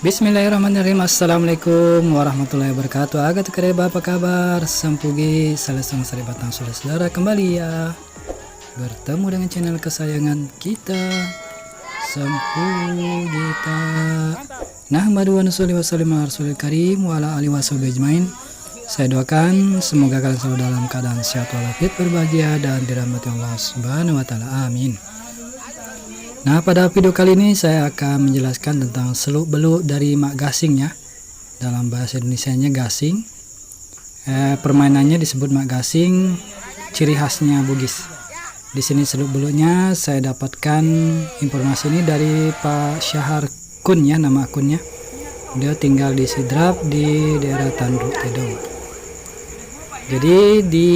Bismillahirrahmanirrahim. Assalamualaikum warahmatullahi wabarakatuh. Agat kereba, apa kabar? Sampugi selesai sari batang saudara kembali ya. Bertemu dengan channel kesayangan kita, Sampugita. Nahmadu wa nusolli wa sallim ala rasulil karim wa ala alihi washabihi ajmain. Saya doakan semoga kalian selalu dalam keadaan sehat walafiat, berbahagia dan dirahmati Allah Subhanahu wa taala. Amin. Nah, pada video kali ini saya akan menjelaskan tentang seluk-beluk dari mak gasing ya. Dalam bahasa Indonesianya gasing. Permainannya disebut mak gasing, ciri khasnya Bugis. Di sini seluk-beluknya saya dapatkan informasi ini dari Pak Syahar Kun ya, nama akunnya. Dia tinggal di Sidrap di daerah Tanduk Tedong. Jadi di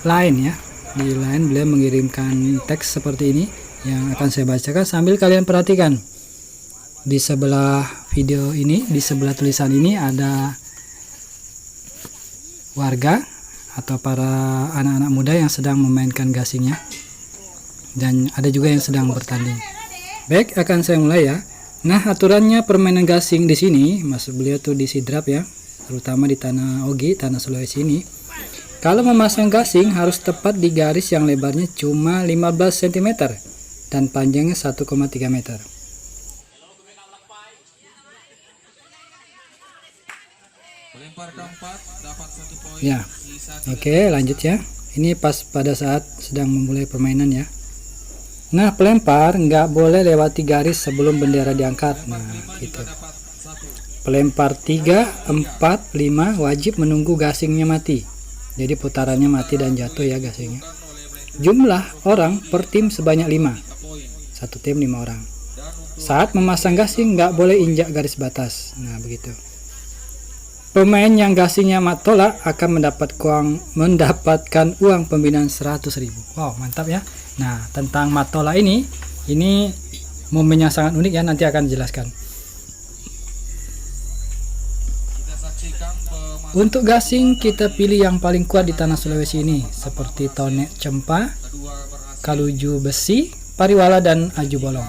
line ya, di line beliau mengirimkan teks seperti ini yang akan saya bacakan sambil kalian perhatikan. Di sebelah video ini, di sebelah tulisan ini ada warga atau para anak-anak muda yang sedang memainkan gasingnya, dan ada juga yang sedang bertanding. Baik, akan saya mulai ya. Nah, aturannya permainan gasing di sini, maksud beliau tuh di Sidrap ya, terutama di tanah Ogi, tanah Sulawesi ini. Kalau memasang gasing harus tepat di garis yang lebarnya cuma 15 cm dan panjangnya 1,3 meter. Ya, oke, lanjut ya. Ini pas pada saat sedang memulai permainan ya. Nah, pelempar nggak boleh lewati garis sebelum bendera diangkat. Nah, gitu. Pelempar 3, 4, 5 wajib menunggu gasingnya mati. Jadi putarannya mati dan jatuh ya gasingnya. Jumlah orang per tim sebanyak 5. Satu tim 5 orang. Saat memasang gasing nggak boleh injak garis batas. Nah, begitu. Pemain yang gasingnya mat tolak akan mendapatkan uang pembinaan 100.000. Wow, mantap ya. Nah, tentang mat tolak ini momen yang sangat unik ya, nanti akan dijelaskan. Untuk gasing kita pilih yang paling kuat di tanah Sulawesi ini, seperti tonek cempa, kaluju besi, pariwala, dan aju bolong.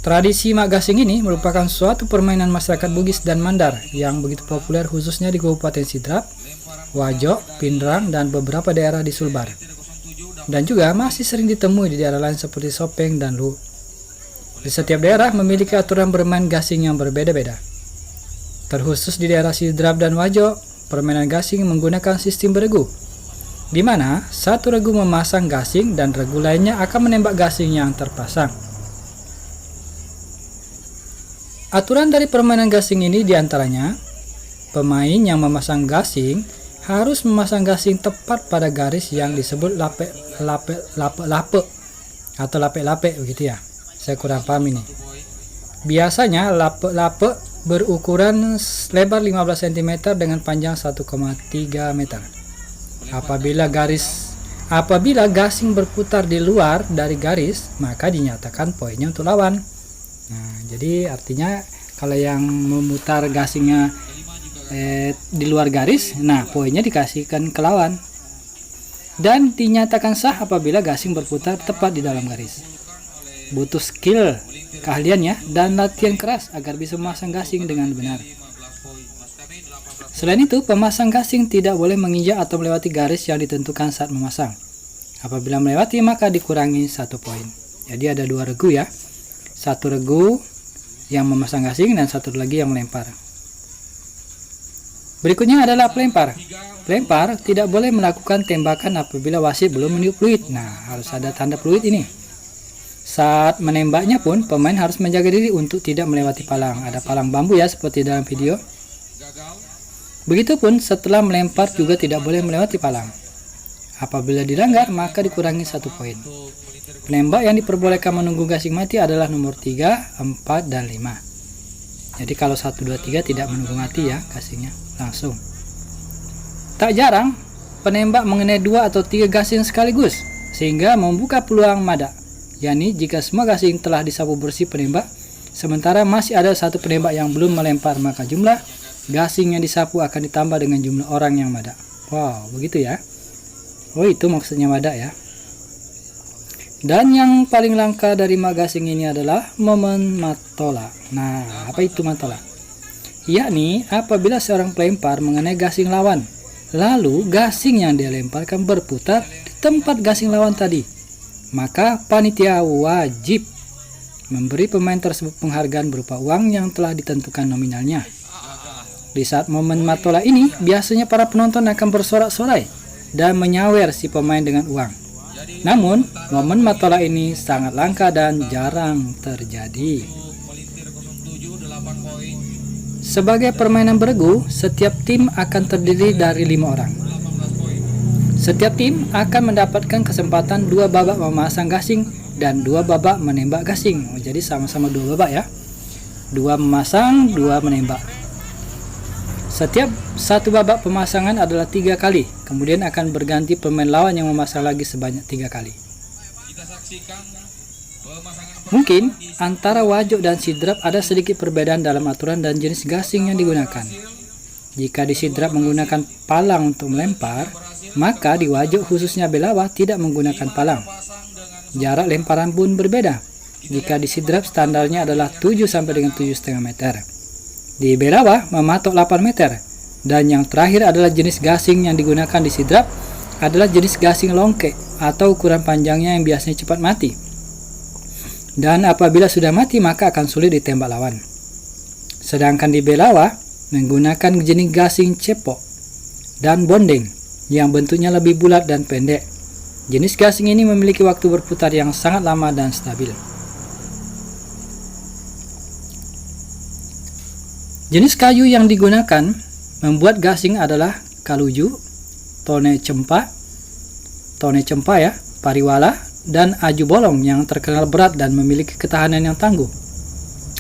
Tradisi mak gasing ini merupakan suatu permainan masyarakat Bugis dan Mandar yang begitu populer khususnya di Kabupaten Sidrap, Wajo, Pindrang, dan beberapa daerah di Sulbar. Dan juga masih sering ditemui di daerah lain seperti Sopeng dan Lu. Di setiap daerah memiliki aturan bermain gasing yang berbeda-beda. Terkhusus di daerah Sidrap dan Wajo, permainan gasing menggunakan sistem beregu, di mana satu regu memasang gasing dan regu lainnya akan menembak gasing yang terpasang. Aturan dari permainan gasing ini diantaranya, pemain yang memasang gasing harus memasang gasing tepat pada garis yang disebut lape atau lape begitu ya. Saya kurang paham ini. Biasanya lape berukuran lebar 15 cm dengan panjang 1,3 meter. Apabila gasing berputar di luar dari garis, maka dinyatakan poinnya untuk lawan. Nah, jadi artinya kalau yang memutar gasingnya di luar garis, nah poinnya dikasihkan ke lawan. Dan dinyatakan sah apabila gasing berputar tepat di dalam garis. Butuh skill, keahlian ya, dan latihan keras agar bisa memasang gasing dengan benar. Selain itu, pemasang gasing tidak boleh menginjak atau melewati garis yang ditentukan saat memasang. Apabila melewati, maka dikurangi 1 poin. Jadi ada 2 regu ya. Satu regu yang memasang gasing dan satu lagi yang melempar. Berikutnya adalah pelempar. Pelempar tidak boleh melakukan tembakan apabila wasit belum meniup peluit. Nah, harus ada tanda peluit ini. Saat menembaknya pun pemain harus menjaga diri untuk tidak melewati palang. Ada palang bambu ya seperti dalam video. Begitupun setelah melempar juga tidak boleh melewati palang. Apabila dilanggar maka dikurangi 1 poin. Penembak yang diperbolehkan menunggu gasing mati adalah nomor 3, 4, dan 5. Jadi kalau 1, 2, 3 tidak menunggu mati ya gasingnya, langsung. Tak jarang penembak mengenai 2 atau 3 gasing sekaligus sehingga membuka peluang mada. yakni jika semua gasing telah disapu bersih penembak, sementara masih ada satu penembak yang belum melempar, maka jumlah gasing yang disapu akan ditambah dengan jumlah orang yang mada. Wow, begitu ya. Oh, itu maksudnya mada ya. Dan yang paling langka dari mak gasing ini adalah momen matola. Nah, apa itu matola? Yakni apabila seorang pelempar mengenai gasing lawan, lalu gasing yang dia lemparkan berputar di tempat gasing lawan tadi, maka panitia wajib memberi pemain tersebut penghargaan berupa uang yang telah ditentukan nominalnya. Di saat momen matola ini, biasanya para penonton akan bersorak-sorai dan menyawer si pemain dengan uang. Namun, momen matola ini sangat langka dan jarang terjadi. Sebagai permainan beregu, setiap tim akan terdiri dari 5 orang. Setiap tim akan mendapatkan kesempatan 2 babak memasang gasing dan 2 babak menembak gasing. Jadi sama-sama 2 babak ya. 2 memasang, 2 menembak. Setiap satu babak pemasangan adalah 3 kali, kemudian akan berganti pemain lawan yang memasang lagi sebanyak 3 kali. Mungkin antara wajuk dan sidrap ada sedikit perbedaan dalam aturan dan jenis gasing yang digunakan. Jika di sidrap menggunakan palang untuk melempar, maka di wajuk khususnya belawa tidak menggunakan palang. Jarak lemparan pun berbeda. Jika di sidrap standarnya adalah 7 sampai dengan 7,5 meter. Di belawa mematok 8 meter. Dan yang terakhir adalah jenis gasing yang digunakan di sidrap adalah jenis gasing longke atau ukuran panjangnya yang biasanya cepat mati. Dan apabila sudah mati maka akan sulit ditembak lawan. Sedangkan di belawa menggunakan jenis gasing cepok dan bondeng yang bentuknya lebih bulat dan pendek. Jenis gasing ini memiliki waktu berputar yang sangat lama dan stabil. Jenis kayu yang digunakan membuat gasing adalah kaluju, tone cempa ya, pariwala, dan aju bolong yang terkenal berat dan memiliki ketahanan yang tangguh.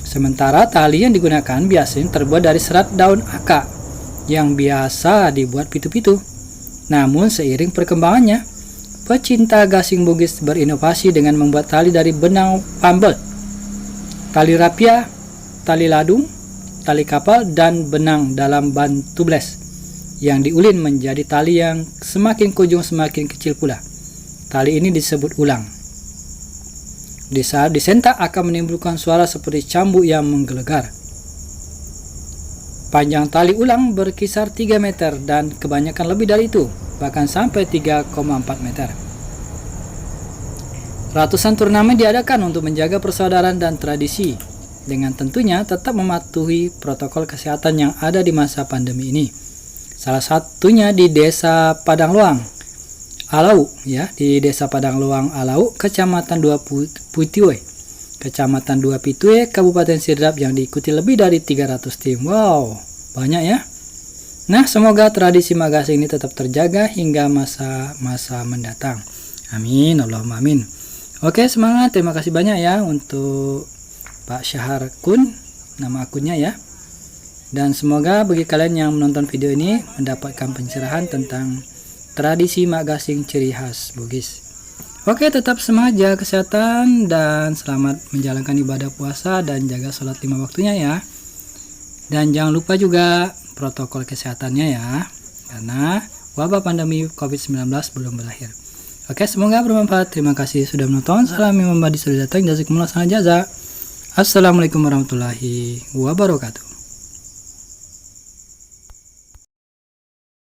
Sementara tali yang digunakan biasanya terbuat dari serat daun aka yang biasa dibuat pitu-pitu. Namun seiring perkembangannya, pecinta gasing Bugis berinovasi dengan membuat tali dari benang pambel, tali rapia, tali ladung, tali kapal, dan benang dalam ban tubeless yang diulin menjadi tali yang semakin kunjung semakin kecil pula. Tali ini disebut ulang. Di saat disentak akan menimbulkan suara seperti cambuk yang menggelegar. Panjang tali ulang berkisar 3 meter dan kebanyakan lebih dari itu, bahkan sampai 3,4 meter. Ratusan turnamen diadakan untuk menjaga persaudaraan dan tradisi, dengan tentunya tetap mematuhi protokol kesehatan yang ada di masa pandemi ini. Salah satunya di Desa Padang Luang, Alau ya, di Desa Padang Luang Alau, Kecamatan 2 Pitue, Kecamatan 2 Pitue, Kabupaten Sidrap, yang diikuti lebih dari 300 tim. Wow, banyak ya. Nah, semoga tradisi magasing ini tetap terjaga hingga masa mendatang. Amin, Allahumma amin. Oke, semangat. Terima kasih banyak ya untuk Pak Syahar Kun, nama akunnya ya. Dan semoga bagi kalian yang menonton video ini mendapatkan pencerahan tentang tradisi mak gasing ciri khas Bugis. Oke, tetap semangat, jaga kesehatan dan selamat menjalankan ibadah puasa dan jaga sholat 5 waktunya ya. Dan jangan lupa juga protokol kesehatannya ya, karena wabah pandemi COVID-19 belum berakhir. Oke, semoga bermanfaat. Terima kasih sudah menonton. Salam imam badi sudah datang. Jazakumullah khairan jazak. Assalamualaikum warahmatullahi wabarakatuh.